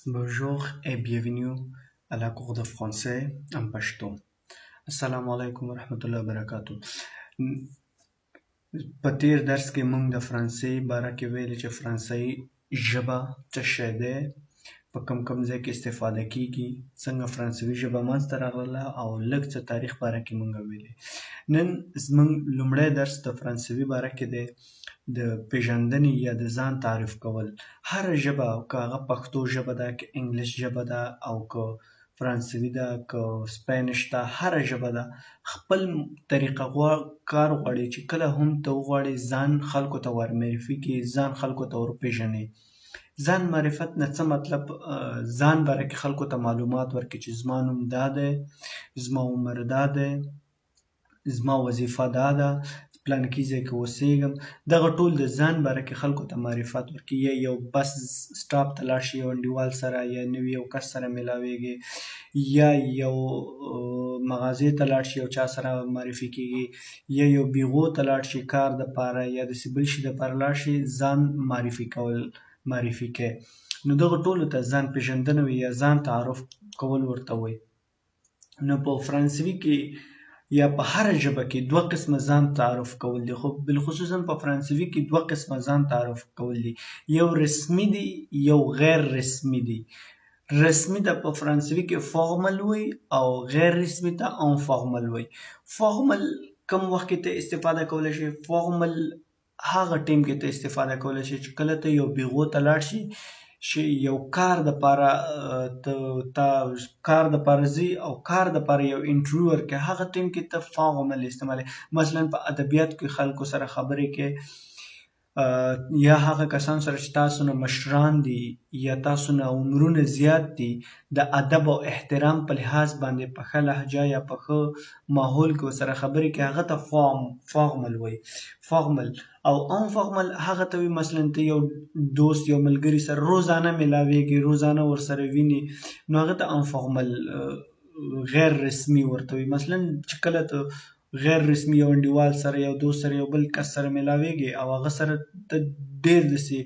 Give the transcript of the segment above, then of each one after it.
Bonjour et bienvenue à la cour de français en pashto. السلام علیکم ورحمت الله وبرکاتو. په تیر درس کې موږ د فرانسې باره کې ویل چې فرانسوي ژبه څه شی دی، په کم ځای کې استفاده کیږي، څنګه فرانسوي ژبه منځته راغله او لږ څه تاریخ باره کې موږ ویلي. نن زموږ لومړی درس د فرانسوي باره کې دی، د پیژندنې یا د ځان تعریف کول. هره ژبه، که هغه پښتو ژبه ده، که انګلیش ژبه ده، او که فرانسوي ده، که سپینش ده، هره ژبه ده خپل طریقه کار غواړي چې کله هم ته وغواړې ځان خلکو ته ور معرفي کړي، ځان خلکو ته ور پېژنې. ځان معرفت نه څه مطلب؟ ځان باره کې خلکو ته معلومات ورکړي چې زما نوم دا دی، زما عمر دا دی، زما وظیفه دا ده، پلانکي ځای کې اوسېږم. دغه ټول د ځان باره کې خلکو ته معرفت ورکړي. یا یو بس سټاپ ته لاړ شي، یو انډیوال سره یا نوي یو کس سره میلاویږي، یا یو مغازې ته لاړ شي، یو چا سره معرفي کېږي، یا یو بیغو ته لاړ شي کار دپاره، یا داسې بل شي دپاره لاړ شي، ځان معرفي کوي. نو دغه ټولو ته ځان پېژندنه وي یا ځان تعارف کول ورته وایي. نو په فرانسوي کې یا په هره ژبه کې دوه قسمه ځان تعارف کول دي، خو بالخصوصا په فرانسوي کې دوه قسمه ځان تعارف کول دي، یو رسمي دی، یو غیر رسمي دی. رسمي ته په فرانسوي کې فارمل وي او غیر رسمي ته انفارمل وي. فارمل کوم وخت کې ته استفاده کولی شي؟ فارمل هغه ټیم کې ته استفاده کولی شي چې کله ته یو بیغو ته لاړ شي، یو کار دپاره ته کار دپاره ځي او کار دپاره یو انټرویو ورکوي، هغه ټیم کې ته فارمل استعمالوي. مثلا په ادبیاتو کې خلکو سره خبرې کې، یا هغه کسان سره چې تاسو نه مشران دي یا تاسو نه عمرونه زیات دي، د ادب او احترام په لحاظ باندې په ښه لهجه یا په ښه ماحول کې ورسره خبرې کوي، هغه ته فارمل وایي. فارمل او انفارمل هغه ته وایي مثلا ته یو دوست، یو ملګري سره روزانه میلاویږي، روزانه ورسره ویني، نو هغه ته انفارمل غیر رسمي ورته وایي. مثلا چې کله ته غیر رسمي یو انډیوال سره، یو دوست سره، یو بل کس سره میلاویږي او هغه سره ته ډېر داسې،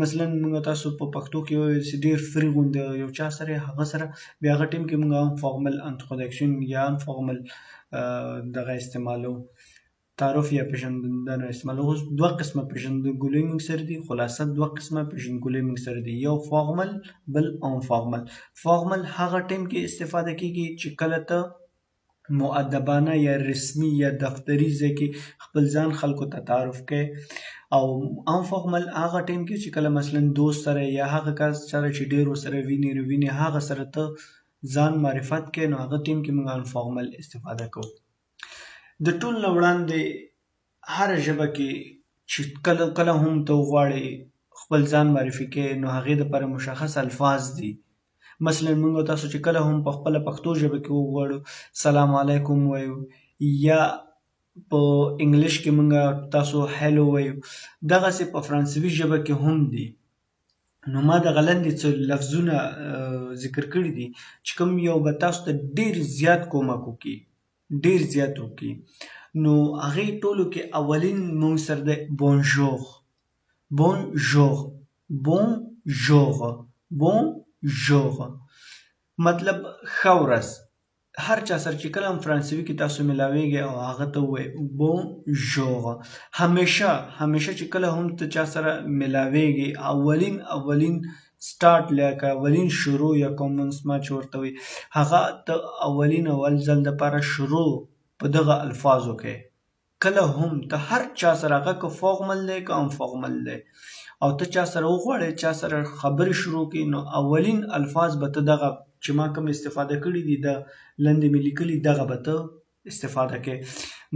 مثلا موږ تاسو په پښتو کې وایو چې ډېر فري غوندې یو چا سره، هغه سره بیا هغه ټیم کې موږ انفارمل انټروډکشن یا انفارمل دغه استعمالو، تعارف یا پیژندنه استعمالو. اوس دوه قسمه پیژندګلوي موږ سره دي، خلاصه دوه قسمه پیژندګلوي موږ سره دي، یو فارمل بل انفارمل. فارمل هغه ټیم کې استفاده کیږي چې کله ته مؤدبانه یا رسمي یا دفتري ځای کې خپل ځان خلکو ته تعارف کوي. او انفارمل هغه ټیم کې چې کله مثلا دوست سره یا هغه کس سره چې ډېر ورسره ویني هغه سره ته ځان معرفت کوي، نو هغه ټیم کې موږ انفارمل استفاده کوو. د ټول نه وړاندې هره ژبه کې چې کله هم ته وغواړې خپل ځان معرفي کوې، نو هغې دپاره مشخص الفاظ دي. مثلا موږ تاسو چې کله هم په خپله پښتو ژبه کې وغواړو سلام علیکم وایو، یا په انګلیش کې موږ تاسو هیلو وایو، دغسې په فرانسوي ژبه کې هم دي. نو ما دغه لاندې څه لفظونه ذکر کړي دي چې کوم یو به تاسو ته ډېر زیات کومک وکړي، ډېر زیات وکړي. نو هغې ټولو کې اولین موږ سره دی بونژور. بونژور بونژور مطلب ښه ورځ. هر چا سره چې کله هم فرانسوي کې تاسو میلاویږئ او هغه ته ووایئ بونژور. همیشه چې کله هم ته چا سره میلاویږئ، اولین سټارټ لکه اولین شروع یا کومنسما چې ورته وایي، هغه ته اول ځل دپاره شروع په دغه الفاظو کوې. کله هم ته هر چا سره، هغه که فارمل دی که انفارمل دی، او ته چا سره وغواړې چا سره خبرې شروع کړي، نو اولین الفاظ به ته دغه چې ما کوم استفاده کړي دي، د لاندې مې لیکلي، دغه به ته استفاده کوې.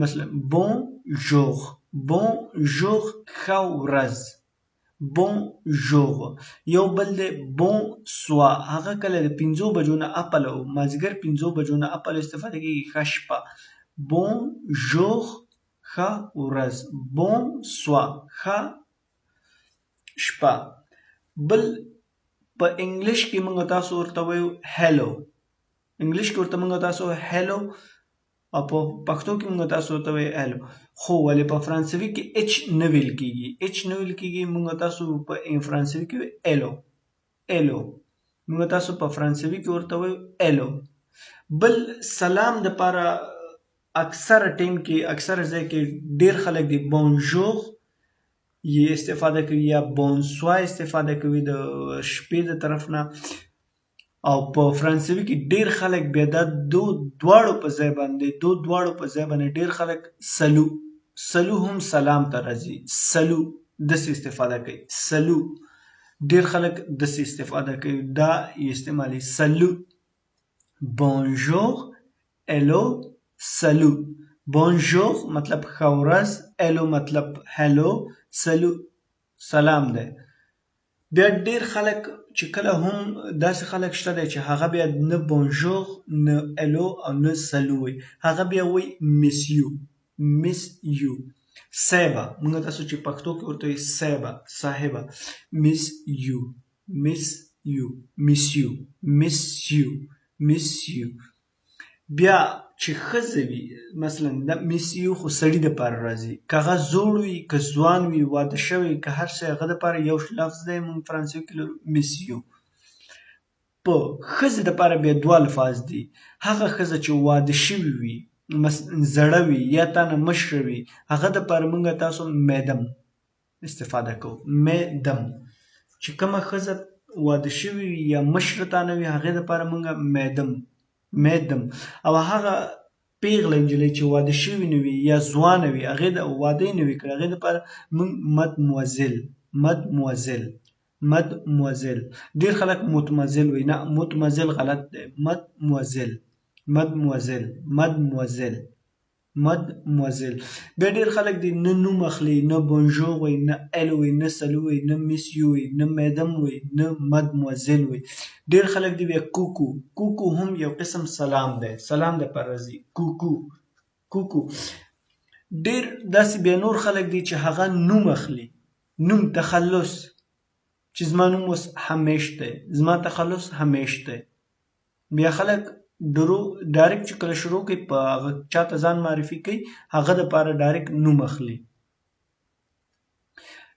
مثلا بونژور ښه ورځ، بونژور. یو بل دی بونسوا، هغه کله د 5 بجو نه اپل او مازدیګر 5 بجو نه اپل استفاده کېږي، ښه شپه. بونژور ښه ورځ، بونسوا ښه شپه. بل په انګلیش کې موږ تاسو ورته وایو هیلو، انګلیش کې ورته موږ تاسو هیلو، او په پښتو کې موږ تاسو ورته وایو هیلو. خو ولې په فرانسوي کې اچ نه ویل کېږي، موږ تاسو په فرانسوي کې وایو ایلو. موږ تاسو په فرانسوي کې ورته وایو الو. بل سلام د پاره اکثره ټیم کې اکثره ځای کې ډیر خلک دی بونژور یې استفاده کوي یا بونسوا استفاده کوي د شپې د طرف نه، او په فرانسوي کې ډیر خلک بیا دا دواړو په ځای باندې ډیر خلک سلو هم سلام ته راځي، سلو داسې استفاده کوي، سلو ډیر خلک داسې استفاده کوي، دا یې استعمالي سلو. بونژور، الو، سلو. بونژور مطلب ښه ورځ، الو مطلب هلو، سلو سلام دی. بیا ډیر خلک چې کله هم داسې خلک شته دی چې هغه بیا نه بونژور نه الو او نه سلو وي، هغه بیا وایي مسیو، مسیو. صاحبه، موږ تاسو چې پښتو کې ورته وایي صاحبه، صاحبه، مسیو، مسیو، مسیو، مسیو، مسیو. بیا چې ښځه وي مثلا دا مسیو خو سړي دپاره راځي، که هغه زوړ وي که ځوان وي واده شوی که هر څه هغه دپاره یو لفظ دی موږ فرانسوي کې لرو مسیو. په ښځې دپاره بیا دوه الفاظ دي، هغه ښځه چې واده شوې وي زړه وي یا تا نه مشره وي هغه دپاره موږ تاسو میدم استفاده کوو، میدم. چې کومه ښځه واده شوې وي یا مشره تا نه وي هغې دپاره موږ میدم، میدم. او هغه پیغله نجلۍ چې واده شوې نه وي یا ځوانه وي هغې د واده یې نه وي کړی هغې دپاره موږ مدموزل، مدموزل، مدموزل. ډېر خلک متمزل وایي، نه متمزل غلط دی، مدموزل، مدموزل، مدموزل، مدموزل. بیا ډېر خلک دی نه نوم اخلي، نه بونژور وایي، نه الو وایي، نه سلو وایي، نه مسیو وایي، نه میدم وایي، نه مدموزل وایي. ډېر خلک دی بیا کوکو، کوکو هم یو قسم سلام دی، سلام دپاره راځي، کوکو، کوکو. ډېر داسې بیا نور خلک دی چې هغه نوم اخلي، نوم تخلص، چې زما نوم اوس همیش دی، زما تخلص همیش دی. بیا خلک ډایرکټ چې کله شروع کوي په هغه چاته ځان معرفي کوي هغه دپاره ډایرکټ نوم اخلي.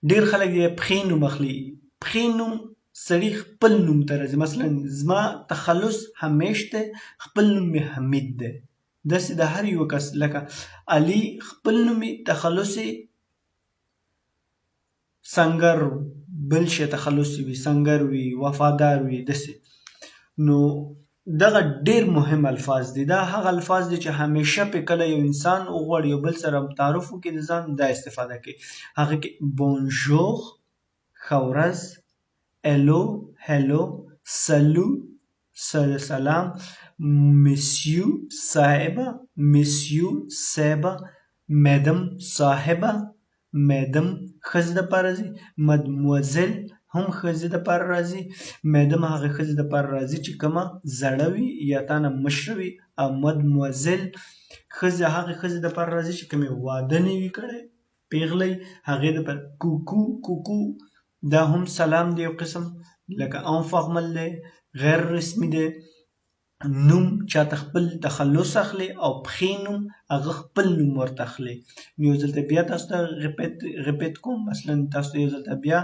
ډېر خلک دی پښې نوم اخلي، پښې نوم سړي خپل نوم ته راځي، مثلا زما تخلص همیش دی، خپل نوم مې حمید دی. داسې د هر یو کس لکه علي خپل نوم یې تخلص یې سنګر، بل شی تخلص وي سنګر وي، وفادار وي، داسې. نو دغه ډېر مهم الفاظ دي، دا هغه الفاظ دي چې همیشه پې کله یو انسان وغواړي یو بل سره تعارف وکړي د ځان دا استفاده کوي. هغه کې بونژور ښه ورځ، الو هلو، سلو سلام، مسیو صاحبه، مسیو صاحبه، میدم صاحبه، میدم ښځې دپاره راځي، مدموزل هم ښځې دپاره راځي، میدم هغه ښځې دپاره راځي چې کومه زړه وي یا تا نه مشره وي، او مدموزل ښځې هغې ښځې دپاره راځي چې کومې واده نه وي کړی پیغله هغې دپاره. کوکو، کوکو دا هم سلام دی یو قسم، لکه انفارمل دی، غیر رسمي دی. نوم چاته خپل تخلص اخلي او پښې نوم هغه خپل نوم ورته اخلي. یو ځل بیا تاسو ته ریپیټ کوم، مثلا تاسو ته یو ځل بیا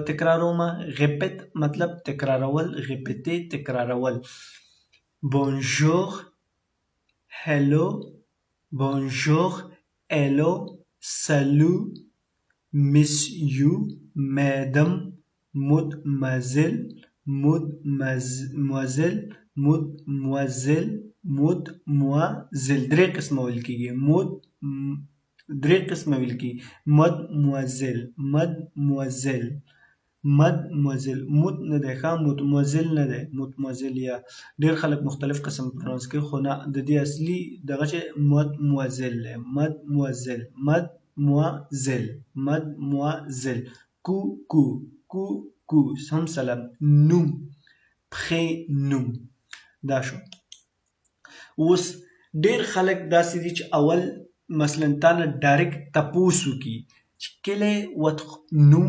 تکراروم. ریپیټ مطلب تکرارول، ریپیټي تکرارول. بونژور، هلو، بونژور، الو، سلو، مسیو، میدم، مدمزل، مدموزل، مدموزل، مدموزل. درې قسمه ویل کېږي، درې قسمه ویل کېږي، مدموزل، مدموزل، مدموزل. مد نه دی ښه، مدموزل نه دی، مدموزل. یا ډېر خلک مختلف قسم پرونس کوي خو نه، د دې اصلي دغه چې مدموزل دی، مدموزل، مدموزل، مدموزل. کو کو کو کو هم سلام. نوم، پښې نوم. دا شو. اوس ډېر خلک داسې دي چې اول مثلا تا نه ډایرکټ تپوس وکړي چې quel est votre nom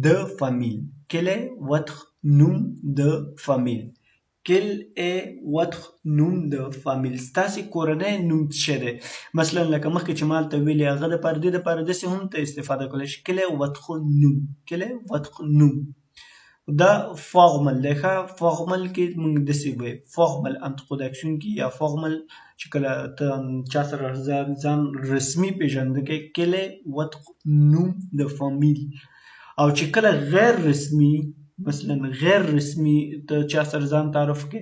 de famille, quel est votre nom de famille, quel est votre nom de famille. ستاسې کورنی نوم څه دی؟ مثلا لکه مخکې چې ما هلته ویلې هغه دپاره دې دپاره داسې هم ته استفاده کولی شي quel est votre nom, quel est votre nom. دا فارمل دی ښه فارمل کې موږ داسې وایو فارمل انترودکشن کې یا فارمل چې کله ته چا سره ځان رسمي پېژنده کې کله وطق نوم د فامیل او چې کله غیر رسمي مثلا غیر رسمي ته چا سره ځان تعارف کې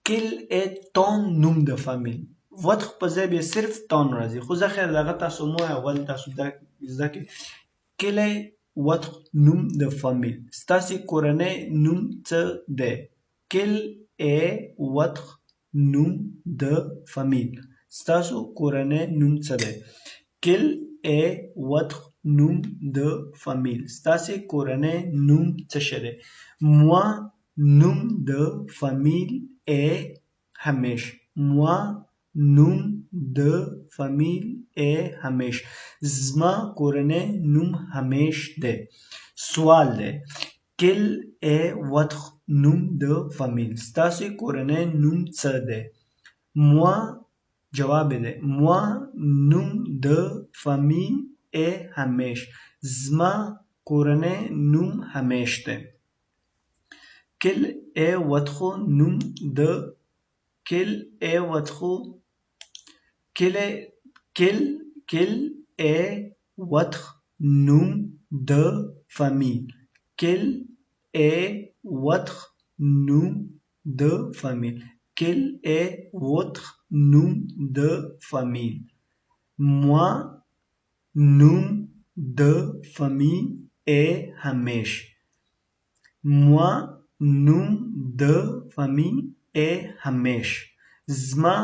quel est ton نوم د فامیل وطق په ځای بیا صرف تون راځي خو زه خیر دغه تاسو مو اول تاسو زده کې quel est وطق نوم د فامیل ستاسې کورنۍ نوم څه دی quel est وطق نوم د فامیل ستاسو کورنۍ نوم څه دی quel est وطق نوم د فامیل ستاسې کورنۍ نوم څه شی دی moi نوم د فامیل est همیش moi نوم د فامیل est همیش زما کورنۍ نوم همیش دی سوال دی quel est وطق نوم د فامیل ستاسې کورنۍ نوم څه دی moi جواب دی moi نوم د فامیل est همیش زما کورنۍ نوم همیش دی quel est وطق نوم د quel est وطق quel est وطق نوم د فامیل quel est وطق نوم د فامیل quel est وطق نوم د فامیل moi نوم د فامیل est همیش moi نوم د فامیل est همیش زما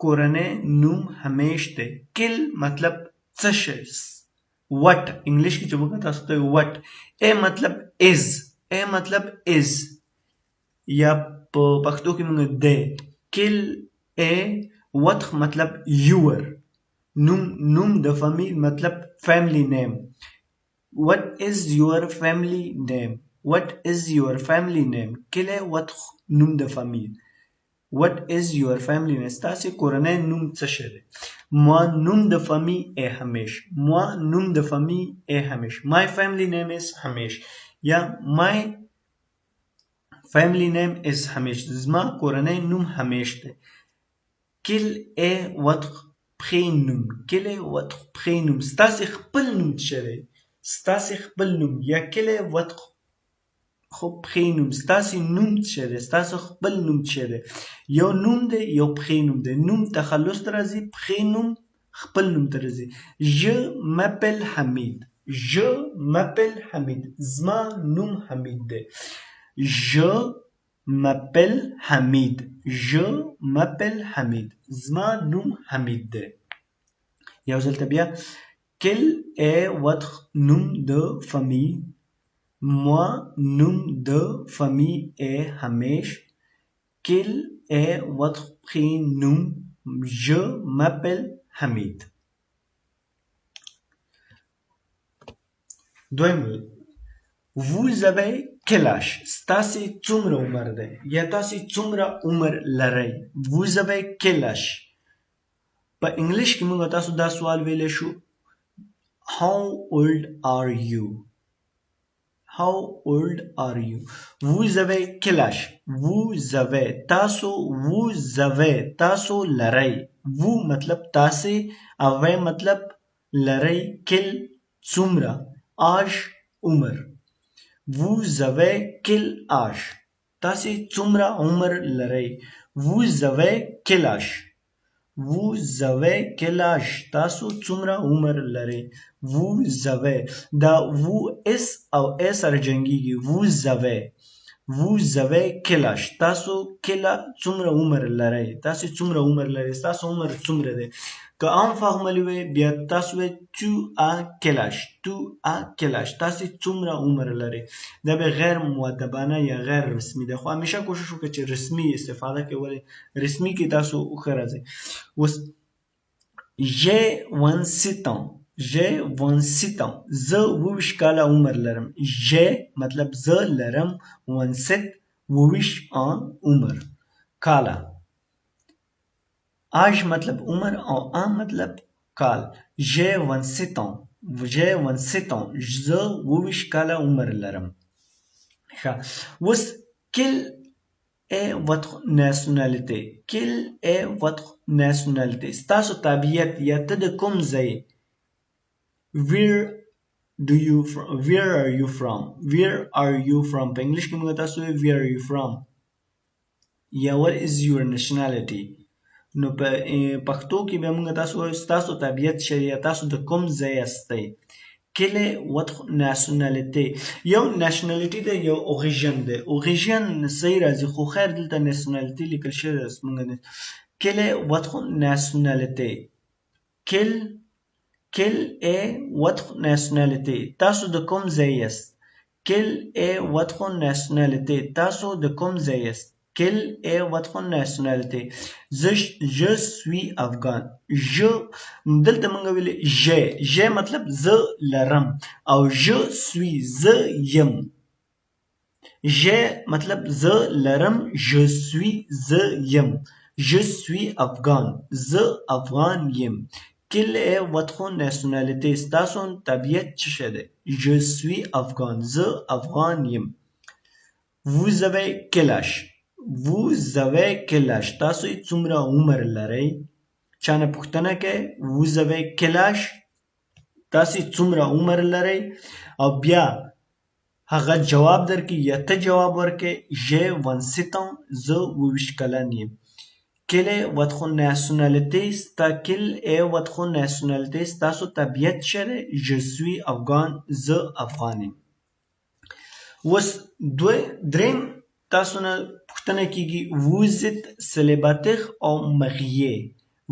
کورنۍ نوم همیش دی کل مطلب څه شی وٹ انګلیش کې چې وګورئ تاسو ته وٹ ا مطلب از ا مطلب از یا په پښتو کې موږ دی کل ا وطق مطلب یور نوم د فامیل مطلب فیملی نیم what is your family name what is your family name کل ا وطق نوم د فامیل What is your family name? ستاسې کورنۍ نوم څه شی دی؟ moi نوم د فامیل est همیش. moi نوم د فامیل est همیش. My family name is همیش. یا my family name is همیش. زما کورنۍ نوم همیش دی. quel est votre prénom? quel est votre prénom? ستاسې خپل نوم څه دی؟ ستاسې خپل نوم یا quel est votre خو پرینوم ستاسې نوم څه دی ستاسو خپل نوم څه دی یو نوم دی یو پرینوم دی نوم تخلص ته راځي پرینوم خپل نوم ته راځي je m'appelle حمید je m'appelle حمید زما نوم حمید دی je m'appelle حمید je m'appelle حمید زما نوم حمید دی یو ځل ته بیا quel est votre nom de famille moi nom de famille est همیش quel est votre prénom je m'appelle حمید دویم vous avez quel âge ستاسې څومره عمر دی یا تاسې څومره عمر لرئ vous avez quel âge په انګلیش کې موږ تاسو دا سوال ویلی شو how old are you How old are you? Vous avez quel âge? Vous avez تاسو vous avez تاسو لرئ vous مطلب تاسې avez مطلب لرئ quel څومره âge عمر vous avez quel âge تاسې څومره عمر لرئ vous avez quel âge vous avez quel âge تاسو څومره عمر لرئ vous avez دا vous اس او اس سره جنګیږي vous avez quel âge تاسو کله څومره عمر لرئ تاسو څومره عمر لرئ تاسو عمر څومره دی که عام فارمل وي بیا تاسو وایئ tu as quel âge tu as quel âge تاسو څومره عمر لرئ دا به غیر مؤدبانه یا غیر رسمي دی خو همیشه کوشش وکړئ چې رسمي استفاده کوئ ولې رسمي کې تاسو ښه راځئ اوس j'ai 27 ans j'ai 27 ans زه 27 کاله عمر لرم j'ai مطلب زه لرم 27 عمر کاله âge مطلب عمر او an مطلب کال j'ai 27 ans زه 27 کاله عمر لرم ښه اوس quelle est votre nationalité quelle est votre nationalité ستاسو تابعیت یا ته د کوم ځای where are you from په انګلیش کې موږ تاسو where are you from یا what is your nationality نو په پښتو کې به موږ تاسو ستاسو تابعیت یا تاسو د کوم ځای یاستئ quelle est votre nationalité یو nationality ده یو origin ده origin صحیح راځي خو خیر دلته nationality لیکل شوی ده موږ quelle est votre nationalité quelle est votre nationalité تاسو د کوم ځای یاست quelle est votre nationalité تاسو د کوم ځای یاست quelle est votre nationalité je suis afghan je دلته موږ ویل je مطلب زه لرم او je suis زه یم je مطلب زه لرم je suis زه یم je suis afghan زه افغان یم quelle est votre nationalité ستاسو طبیعت څه شی دی je suis afghan زه افغان یم vous avez quel âge تاسو څومره عمر لرئ چانه پوښتنه کوي vous avez quel âge تاسو څومره عمر لرئ او بیا هغه جواب درکړي یا ته جواب ورکړي j'ai 27 ans زه 28 کلن یم quelle est votre nationalité ستاسو طبیعت څه دی je suis afghan زه افغان یم اوس دریم تاسو نه پوښتنه کیږي vous êtes célibataire ou marié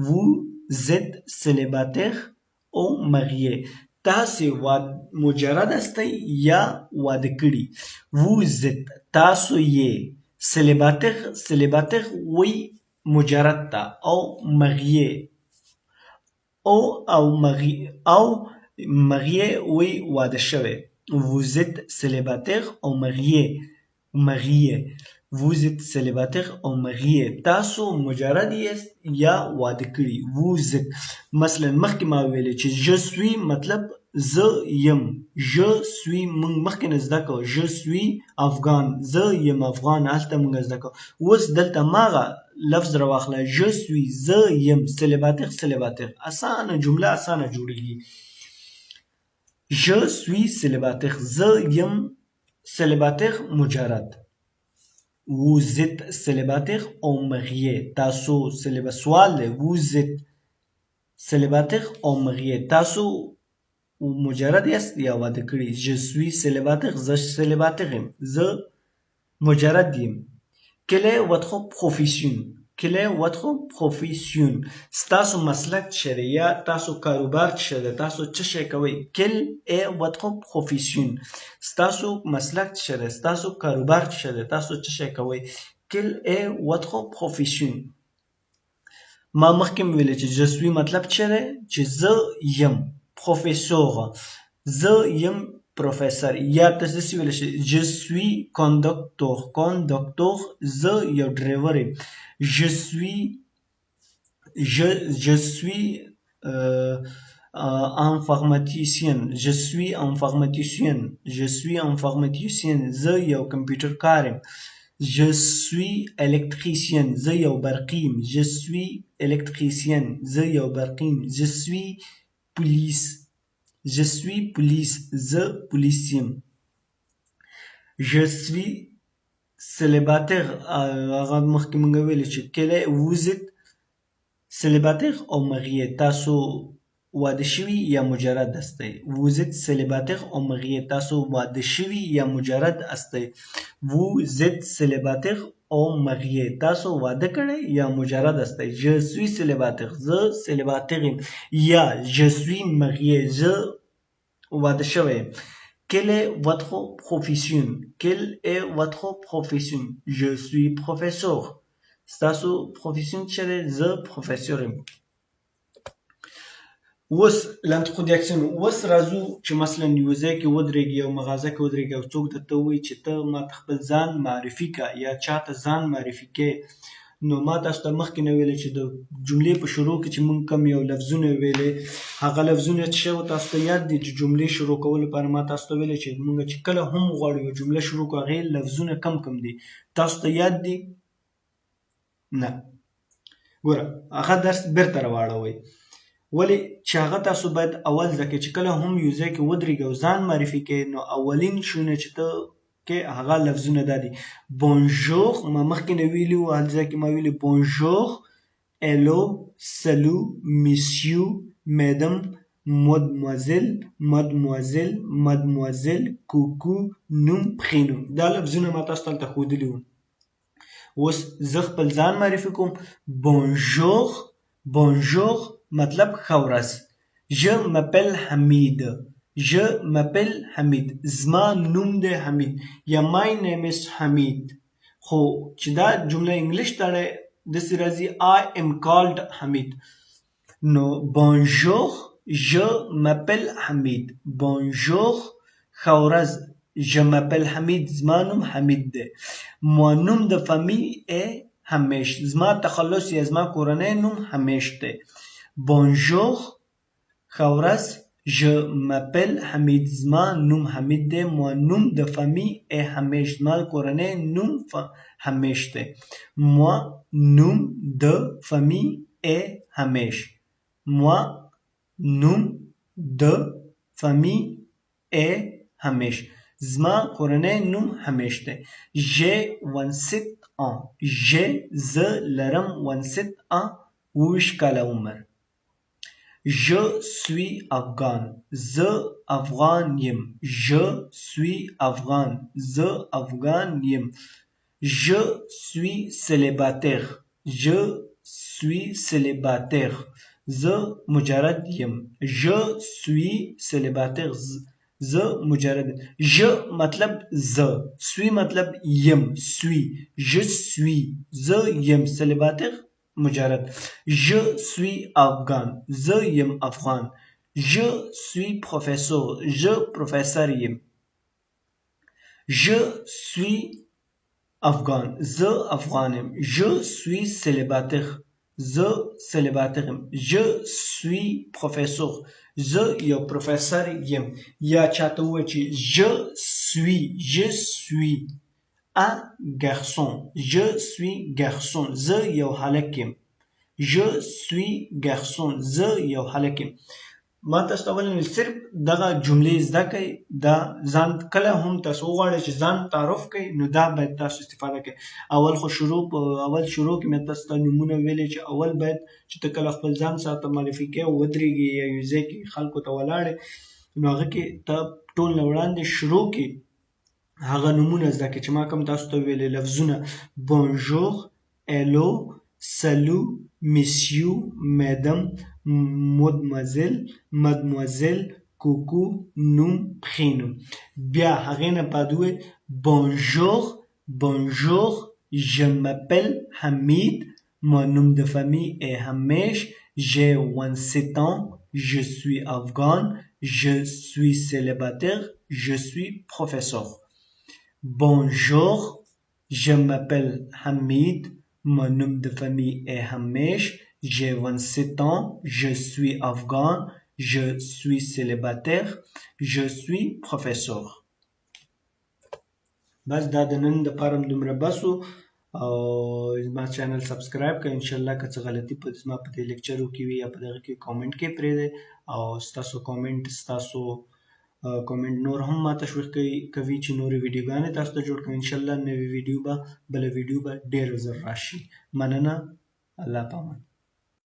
vous êtes célibataire ou marié تاسو مجرد استئ یا واده کړي vous êtes تاسو یې célibataire وی مجرد تا او marié او marié وی واده شوی vous êtes célibataire ou marié vous êtes célibataire ou marié تاسو مجرد یاست یا واده کړي vous êtes مثلا مخکې ما ویلې چې je suis مطلب زه یم je suis موږ مخکې نه زده کوو je suis افغان زه یم افغان هلته موږ زده کوو اوس دلته ماغه لفظ راواخله je suis زه یم célibataire اسانه جمله اسانه جوړیږي je suis célibataire زه یم célibataire مجرد vous êtes célibataire ou marié تاسو سوال دی vous êtes célibataire ou marié تاسو مجرد یاست یا واده کړي je suis célibataire زه célibataire یم زه مجرد یم quelle est votre profession ستاسو مسلک څه دی یا تاسو کاروبار څه دی تاسو څه شی کوئ quelle est votre profession ستاسو مسلک څه دی ستاسو کاروبار څه دی تاسو څه شی کوئ quelle est votre profession ما مخکې ویل چې je suis مطلب څه دی چې زه یم professeur زه یم پروفیسور یا تاسو ویل شي je suis conducteur زه یو ډرایور یم je suis informaticien زه یو کمپیوټر کار یم je suis électricien زه یو برقی یم je suis électricien زه یو برقی یم je suis police زه پولیس یم je suis célibataire هغه مخکې موږ ویل چې کله vous êtes célibataire او marié تاسو واده شوي یا مجرد استئ vous êtes célibataire او marié تاسو واده شوي یا مجرد استئ vous êtes célibataire او marié تاسو واده کړئ یا مجرد استئ je suis célibataire زه célibataire یم یا je suis marié زه واده شوی یم quelle est votre profession je suis professeur ستاسو profession څه دی زه پروفیسور یم اوس l'introduction اوس راځو چې مثلا یو ځای کې ودرېږي یو مغازه کې ودرېږي او څوک درته ووایي چې ته ماته خپل ځان معرفي کړه یا چاته ځان معرفي کوې نو ما تاسو ته مخکې نه ویلې چې د جملې په شروع کې چې موږ کم یو لفظونه ویلې هغه لفظونه څه شی تاسو ته یاد دي چې جملې شروع کولو لپاره ما تاسو ته ویلې چې موږ چې کله هم غواړو یو جمله شروع کړو هغې لفظونه کم دي تاسو ته یاد دي نه ګوره هغه درس بیرته راواړوئ ولې چې هغه تاسو باید اول زده کړئ چې کله هم یو ځای کې ودرېږئ او ځان معرفي کړئ نو اولین شیونه چې ته کې هغه لفظونه دا دي بونژور ما مخکې نه ویلي وو هلته ځای کې ما ویلي بونژور hello salut monsieur madame mademoiselle coucou نوم prénom دا لفظونه ما تاسو ته هلته ښودلي وو اوس زه خپل ځان معرفي کوم بونژور مطلب ښه ورځ je m'appelle حمید زما نوم دی حمید یا my name is حمید خو چې دا جمله انګلیش ته داسې راځي I am called حمید نو بونژور je m'appelle حمید بونژور ښه ورځ je m'appelle حمید زما نوم حمید دی mon nom de famille est همیش زما تخلص یا زما کورنی نوم همیش دی بونژور ښه ورځ je m'appelle حمید زما نوم حمید دی mon nom de famille est همیش زما کورنی نوم همیش دی mon nom de famille est همیش mon nom de famille est همیش زما کورنی نوم همیش دی j'ai 27 ans زه لرم 27 ans 28 کاله عمر Je suis afghan زه افغان یم je suis afghan زه افغان یم je suis célibataire زه مجرد یم je suis célibataire زه مجرد je مطلب زه suis مطلب یم je suis زه یم célibataire مجرد je suis afghan زه یم افغان je suis professeur je پروفیسر یم je suis afghan زه افغان یم je suis célibataire زه célibataire یم je suis professeur زه یو پروفیسر یم یا چاته ووایه چې je suis un garçon زه یو هلک یم je suis garçon زه یو هلک یم ما تاسو ته ویل صرف دغه جملې زده کړئ دا ځان کله هم تاسو وغواړئ چې ځان تعارف کړئ نو دا باید تاسو استفاده کړئ اول شروع کې مې تاسو ته نومونه ویلي چې اول باید چې ته کله خپل ځان سره معرفي کوې او ودرېږې یا یو ځای کې خلکو ته ولاړې نو هغه کې ته ټول نه وړاندې شروع کې هغه نومونه زده کړئ چې ما کوم تاسو ته ویلي لفظونه بونژور hello salut monsieur madame mademoiselle coucou نوم prénom بیا هغې نه بعد ووایئ bonjour je m'appelle Hamid mon nom de famille est Hamesh j'ai 27 ans je suis afghan je suis célibataire je suis professeur bonjour je m'appelle Hamid mon nom de famille est Hamesh j'ai 27 ans je suis afghan je suis célibataire je suis professeur بس دا د نن دپاره دومره بس و او زما چینل سبسکرایب کړئ انشاءالله که څه غلطي زما په دې لیکچرو کې وي یا په دغه کې کامنټ کې پرېږدئ او ستاسو کامنټ نور هم ما تشویق کوي چې نورې ویډیوګانې تاسو ته جوړ کړم انشاءالله نوې ویډیو به بله ویډیو به ډېره زر راشي مننه الله پامان